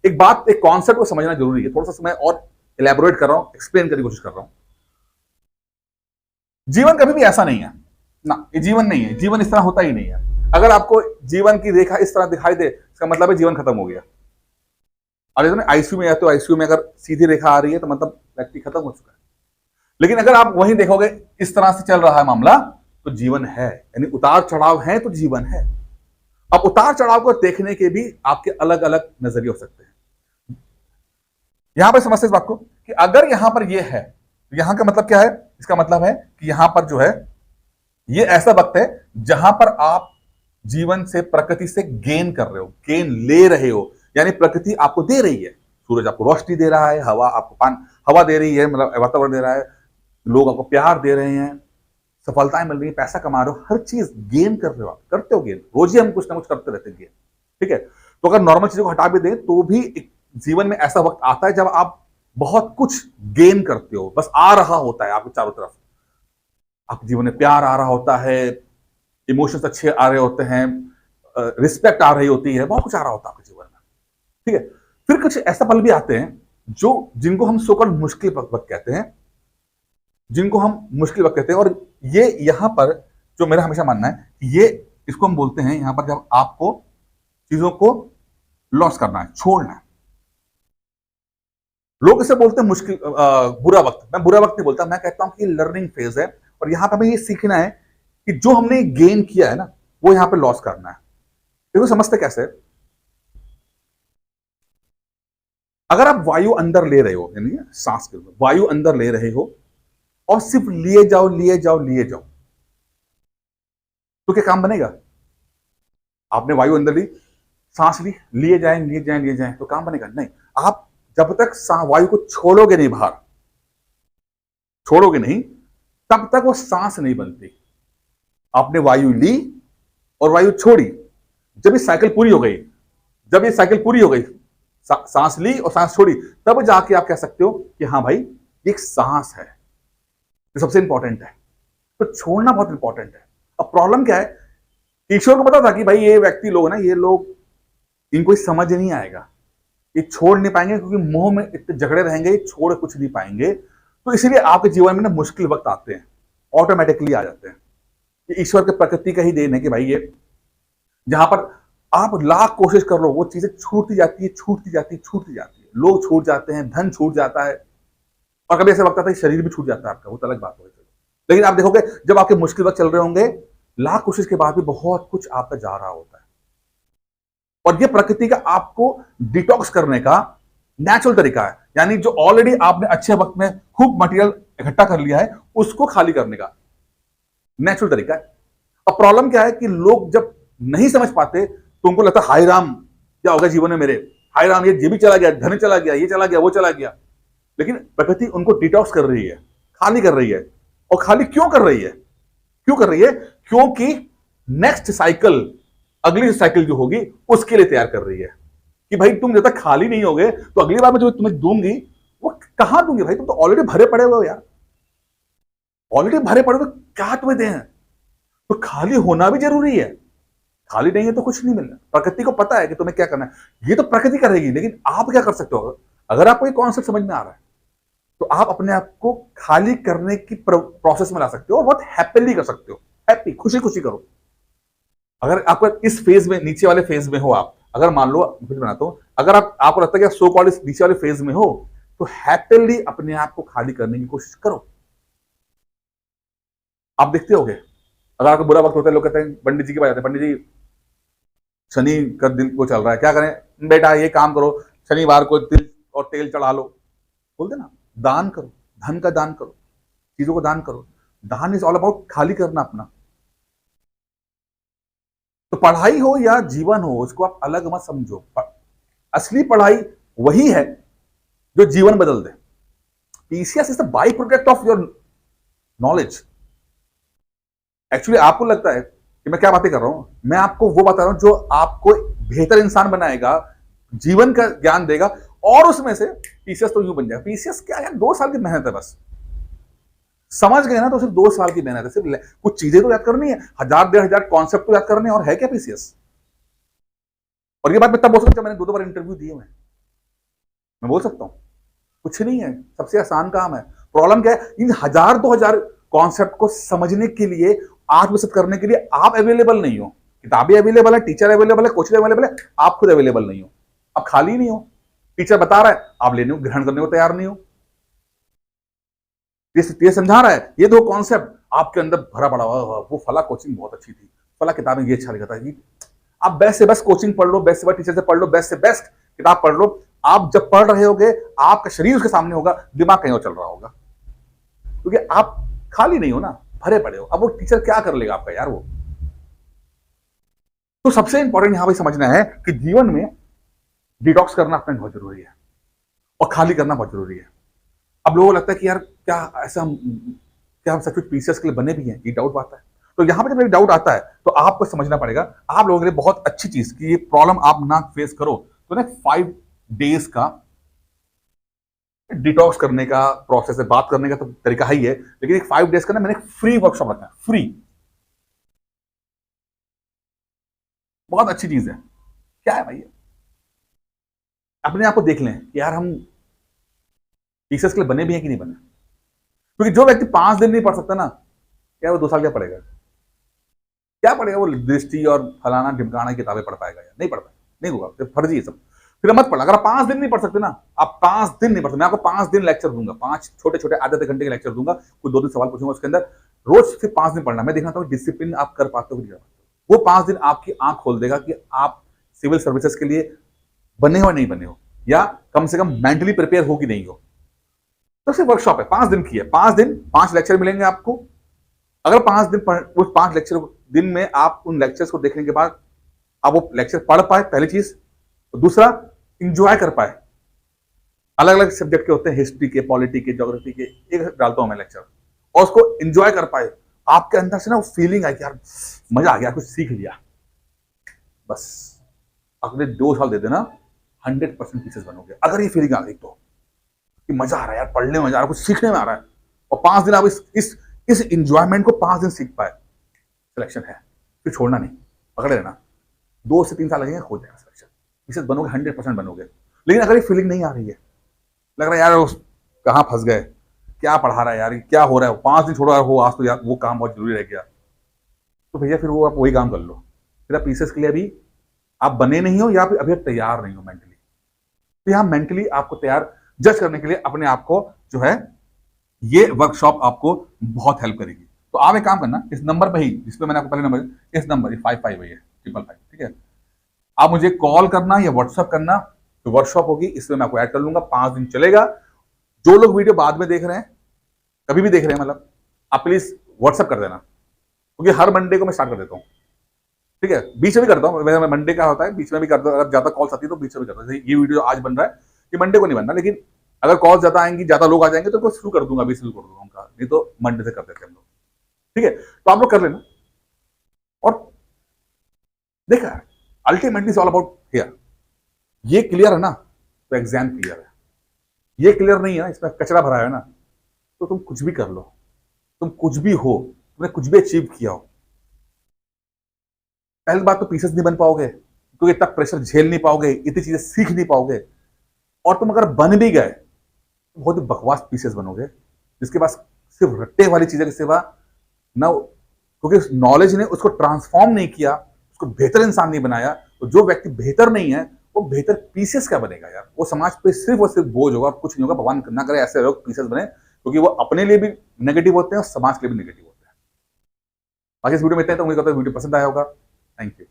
एक बात, एक कॉन्सेप्ट को समझना जरूरी है। थोड़ा सा मैं और इलेबोरेट कर रहा हूं, एक्सप्लेन करने की कोशिश कर रहा हूं। जीवन कभी भी ऐसा नहीं है ना, ये जीवन नहीं है, जीवन इस तरह होता ही नहीं है। अगर आपको जीवन की रेखा इस तरह दिखाई दे, इसका मतलब है जीवन खत्म हो गया। और आईसीयू में जाते हो, आईसीयू में अगर सीधी रेखा आ रही है तो मतलब व्यक्ति खत्म हो चुका है। लेकिन अगर आप वहीं देखोगे इस तरह से चल रहा है मामला, तो जीवन है, यानी उतार चढ़ाव है तो जीवन है। अब उतार चढ़ाव को देखने के भी आपके अलग अलग नजरिए हो सकते हैं। यहां पर समझते इस बात को कि अगर यहां पर यह है, यहां का मतलब क्या है? इसका मतलब है कि यहां पर जो है ये ऐसा वक्त है जहां पर आप जीवन से, प्रकृति से गेन कर रहे हो, गेन ले रहे हो। यानी प्रकृति आपको दे रही है, सूरज आपको रोशनी दे रहा है, हवा आपको हवा दे रही है, मतलब वातावरण दे रहा है, लोग आपको प्यार दे रहे हैं, सफलताएं मिल रही है, पैसा कमा रहे हो, हर चीज गेन कर रहे हो, आप करते हो गेन। रोज ही हम कुछ ना कुछ करते रहते हैं गेन, ठीक है। तो अगर नॉर्मल चीजों को हटा भी दें तो भी एक जीवन में ऐसा वक्त आता है जब आप बहुत कुछ गेन करते हो, बस आ रहा होता है आपके चारों तरफ। आपके जीवन में प्यार आ रहा होता है, इमोशंस अच्छे आ रहे होते हैं, रिस्पेक्ट आ रही होती है, बहुत कुछ आ रहा होता है आपके जीवन में, ठीक है। फिर कुछ ऐसा पल भी आते हैं जो जिनको हम सोकल मुश्किल वक्त कहते हैं, जिनको हम मुश्किल वक्त कहते हैं। और ये यहां पर जो मेरा हमेशा मानना है, ये इसको हम बोलते हैं यहां पर जब आपको चीजों को लॉस करना है, छोड़ना है। लोग इसे बोलते हैं मुश्किल, बुरा वक्त। मैं बुरा वक्त नहीं बोलता, मैं कहता हूं कि लर्निंग फेज है। और यहां पर हमें ये सीखना है कि जो हमने गेन किया है ना, वो यहां पे लॉस करना है। देखो समझते कैसे? अगर आप वायु अंदर ले रहे हो, यानी सांस के वायु अंदर ले रहे हो और सिर्फ लिए जाओ लिए जाओ लिए जाओ, तो क्या काम बनेगा? आपने वायु अंदर ली, सांस ली, लिए जाएं लिए जाएं लिए जाएं, तो काम बनेगा नहीं। आप जब तक वायु को छोड़ोगे नहीं, बाहर छोड़ोगे नहीं, तब तक वो सांस नहीं बनती। आपने वायु ली और वायु छोड़ी, जब ये साइकिल पूरी हो गई, जब ये साइकिल पूरी हो गई, सांस ली और सांस छोड़ी, तब जाके आप कह सकते हो कि हाँ भाई ये एक सांस है। ये सबसे इंपॉर्टेंट है। तो छोड़ना बहुत इंपॉर्टेंट है। अब प्रॉब्लम क्या है? ईश्वर को पता था कि भाई ये व्यक्ति लोग ना, ये लोग, इनको समझ नहीं आएगा, ये छोड़ नहीं पाएंगे, क्योंकि मोह में इतने झगड़े रहेंगे, ये छोड़ कुछ नहीं पाएंगे। तो इसीलिए आपके जीवन में ना मुश्किल वक्त आते हैं, ऑटोमेटिकली आ जाते हैं। ये ईश्वर के प्रकृति का ही देन है कि भाई ये जहां पर आप लाख कोशिश कर लो, वो चीजें छूटती जाती है, छूटती जाती है, छूटती जाती है। लोग छूट जाते हैं, धन छूट जाता है, और कभी ऐसा वक्त आता है शरीर भी छूट जाता है आपका, वो तो अलग बात होगी। लेकिन आप देखोगे जब आपके मुश्किल वक्त चल रहे होंगे, लाख कोशिश के बाद भी बहुत कुछ आपका जा रहा होता है। और ये प्रकृति का आपको डिटॉक्स करने का नेचुरल तरीका है। यानी जो ऑलरेडी आपने अच्छे वक्त में खूब मटेरियल इकट्ठा कर लिया है, उसको खाली करने का नेचुरल तरीका है। अब प्रॉब्लम क्या है कि लोग जब नहीं समझ पाते तो उनको लगता है हाय राम क्या होगा जीवन में मेरे, हाय राम ये भी चला गया, धन चला गया, ये चला गया, वो चला गया। लेकिन प्रकृति उनको डिटॉक्स कर रही है, खाली कर रही है। और खाली क्यों कर रही है? क्यों कर रही है? क्योंकि नेक्स्ट साइकिल, अगली साइकिल जो होगी उसके लिए तैयार कर रही है कि भाई तुम जब तक खाली नहीं होगे तो अगली बार मैं जो तुम्हें दूंगी वो कहां दूंगी भाई, तुम तो ऑलरेडी भरे पड़े हुए हो यार, ऑलरेडी भरे पड़े हुए, क्या तुम्हें दें? तो खाली होना भी जरूरी है। खाली नहीं है तो कुछ नहीं मिलना। प्रकृति को पता है कि तुम्हें क्या करना है, ये तो प्रकृति करेगी। लेकिन आप क्या कर सकते हो? अगर आपको ये कॉन्सेप्ट समझ में आ रहा है तो आप अपने आप को खाली करने की प्रोसेस में ला सकते हो और बहुत हैप्पीली कर सकते हो। हैप्पी, खुशी खुशी करो। अगर आपको इस फेज में, नीचे वाले फेज में हो आप, अगर मान लो कुछ बनाता हूं, अगर आपको लगता है कि सो कॉल्ड नीचे वाले फेज में हो, तो हैप्पीली अपने आप को खाली करने की कोशिश करो। आप देखते होगे अगर आपको बुरा वक्त होता है, लोग कहते हैं पंडित जी के पास जाते हैं, पंडित जी शनि का दिन को चल रहा है, क्या करें बेटा, ये काम करो, शनिवार को तिल और तेल चढ़ा लो। बोलते ना, दान करो, धन का दान करो, चीजों को दान करो। दान इज ऑल अबाउट खाली करना अपना। तो पढ़ाई हो या जीवन हो, उसको आप अलग मत समझो। असली पढ़ाई वही है जो जीवन बदल दे। PCS is the byproduct of your knowledge. Actually आपको लगता है कि मैं क्या बातें कर रहा हूं, मैं आपको वो बता रहा हूं जो आपको बेहतर इंसान बनाएगा, जीवन का ज्ञान देगा। और उसमें से पीसीएस तो यूं बन जाएगा। पीसीएस क्या है? 2 साल की मेहनत है बस। समझ गए ना? तो सिर्फ 2 साल की मेहनत है। सिर्फ कुछ चीजें तो याद करनी है, 1000-1500 कॉन्सेप्ट तो याद करने, और है क्या पीसीएस? और ये बात मैं तब बोल सकता हूं जब मैंने 2 बार इंटरव्यू दिए हुए। मैं बोल सकता हूं, कुछ नहीं है, सबसे आसान काम है। प्रॉब्लम क्या है, इन 1000-2000 कॉन्सेप्ट को समझने के लिए, आत्मसात करने के लिए आप अवेलेबल नहीं हो। किताबें अवेलेबल है, टीचर अवेलेबल है, कोच अवेलेबल है, आप खुद अवेलेबल नहीं हो, आप खाली नहीं हो। टीचर बता रहा है, आप लेने को, ग्रहण करने को तैयार नहीं हो। ये समझा रहा है, ये दो कॉन्सेप्ट आपके अंदर भरा पड़ा हुआ, वो फला कोचिंग बहुत अच्छी थी, फला किताबें ये अच्छा लिखा था जी। आप बेस्ट से बेस्ट कोचिंग पढ़ लो, बेस्ट से बेस्ट टीचर से पढ़ लो, बेस्ट से बेस्ट किताब पढ़ लो, आप जब पढ़ रहे होगे, आपका शरीर उसके सामने होगा, दिमाग कहीं और चल रहा होगा, क्योंकि आप खाली नहीं हो ना, भरे पड़े हो। अब वो टीचर क्या कर लेगा आपका यार वो। तो सबसे इंपॉर्टेंट यहां पर समझना है कि जीवन में डिटॉक्स करना अपना बहुत जरूरी है और खाली करना बहुत जरूरी है। अब लोगों को लगता है कि यार क्या ऐसा क्या हम सच में पीसीएस के लिए बने भी हैं, ये डाउट आता है। तो यहां पर जब एक डाउट आता है तो आपको समझना पड़ेगा, आप लोगों के लिए बहुत अच्छी चीज कि ये प्रॉब्लम आप ना फेस करो, तो ना 5 डेज का डिटॉक्स करने का प्रोसेस है। बात करने का तो तरीका ही है, लेकिन एक 5 डेज का ना मैंने एक फ्री वर्कशॉप रखा है, फ्री, बहुत अच्छी चीज है। क्या है भाई, अपने आप को देख लें कि यार हम पीसीएस के लिए बने भी हैं कि नहीं बने। क्योंकि जो व्यक्ति 5 दिन नहीं पढ़ सकता ना, क्या वो 2 साल क्या पढ़ेगा, क्या पढ़ेगा वो दृष्टि और फलाना ढिमकाना किताबें पढ़ पाएगा या नहीं पढ़ पाएगा, नहीं होगा, तो फर्जी है सब। फिर मत पढ़, अगर आप 5 दिन नहीं पढ़ सकते ना, आप 5 दिन नहीं पढ़ सकते, मैं आपको 5 दिन लेक्चर दूंगा, 5 छोटे छोटे आधे घंटे के लेक्चर दूंगा, कुछ 2 दिन सवाल पूछूंगा, उसके अंदर रोज सिर्फ 5 दिन पढ़ना। मैं देखना चाहता हूँ डिसिप्लिन आप कर पाते हो कि नहीं कर पाते। वो 5 दिन आपकी आंख खोल देगा कि आप सिविल सर्विसेज के लिए बने हो नहीं बने हो, या कम से कम मेंटली प्रिपेयर हो कि नहीं हो। तो सिर्फ वर्कशॉप है, 5 दिन की है, 5 दिन 5 लेक्चर मिलेंगे आपको। अगर 5 दिन उस 5 लेक्चर दिन में आप उन लेक्चर्स को देखने के बाद आप वो लेक्चर पढ़ पाए, पहली चीज, तो दूसरा इंजॉय कर पाए। अलग अलग सब्जेक्ट के होते हैं, हिस्ट्री के, पॉलिटी के, ज्योग्राफी के, एक डालता हूं मैं लेक्चर, और उसको इंजॉय कर पाए, आपके अंदर से ना वो फीलिंग आई कि यार मजा आ गया, कुछ सीख लिया, बस अगले 2 साल दे देना, 100% पीसेस बनोगे। अगर ये फीलिंग आ गई तो कि मजा आ रहा है यार, पढ़ने में मजा आ रहा है, कुछ सीखने में आ रहा है, और 5 दिन आप इस इंजॉयमेंट को 5 दिन सीख पाए, सिलेक्शन है, फिर छोड़ना नहीं, पकड़े रहना। 2 से 3 साल लगेंगे, हो जाएगा सिलेक्शन, पीसेस बनोगे, 100% बनोगे। लेकिन अगर ये फीलिंग नहीं आ रही है, लग रहा है यार कहाँ फंस गए, क्या पढ़ा रहा है यार, क्या हो रहा है, 5 दिन छोड़ो यार, हो आज तो यार वो काम बहुत जरूरी रह गया, तो भैया फिर वो आप वही काम कर लो। फिर आप पीसेस के लिए अभी आप बने नहीं हो, या फिर अभी तैयार नहीं हो मेंटली। तो यहाँ मेंटली आपको तैयार जज करने के लिए अपने आप को जो है, ये वर्कशॉप आपको बहुत हेल्प करेगी। तो आप एक काम करना, इस नंबर पे ही, जिस पे मैंने आपको पहले नंबर, इस नंबर 55 है, 555, ठीक है, आप मुझे कॉल करना या व्हाट्सअप करना, तो वर्कशॉप होगी, इसमें मैं आपको ऐड कर लूंगा, 5 दिन चलेगा। जो लोग वीडियो बाद में देख रहे हैं, कभी भी देख रहे हैं, मतलब आप प्लीज व्हाट्सअप कर देना, क्योंकि हर मंडे को मैं स्टार्ट कर देता हूँ, ठीक है, बीच में भी करता हूँ, वैसे मंडे का होता है, बीच में भी करता हूँ, अगर ज्यादा कॉल्स आती है तो बीच में भी करता हूँ। ये वीडियो आज बन रहा है, ये मंडे को नहीं बनना, लेकिन अगर कॉल ज्यादा आएंगी, ज्यादा लोग आ जाएंगे तो शुरू कर दूंगा, अभी शुरू कर दूंगा उनका, नहीं तो मंडे से कर देते हैं हम लोग, ठीक है। तो आप लोग कर लेना, और देखा ultimately it's all about here. ये क्लियर है ना, तो एग्जाम क्लियर है। ये क्लियर नहीं है ना, इसमें कचरा भरा है ना, तो तुम कुछ भी कर लो, तुम कुछ भी हो, तुमने कुछ भी अचीव किया हो, पहली बात तो पीसेस नहीं बन पाओगे, क्योंकि इतना प्रेशर झेल नहीं पाओगे, इतनी चीजें सीख नहीं पाओगे, और तुम अगर बन भी गए तो बहुत ही बकवास पीसेस बनोगे, जिसके पास सिर्फ रट्टे वाली चीजें के सिवा ना, क्योंकि नॉलेज ने उसको ट्रांसफॉर्म नहीं किया, उसको बेहतर इंसान नहीं बनाया। तो जो व्यक्ति बेहतर नहीं है, वो बेहतर पीसेस क्या बनेगा यार, वो समाज पे सिर्फ और सिर्फ बोझ होगा, कुछ नहीं होगा। भगवान ना करे ऐसे लोग पीसेस बने, क्योंकि वो अपने लिए भी नेगेटिव होते हैं और समाज के लिए भी नेगेटिव होते हैं। बाकी इस वीडियो में इतना ही, तो मुझे कहता है वीडियो पसंद आया होगा। Thank you.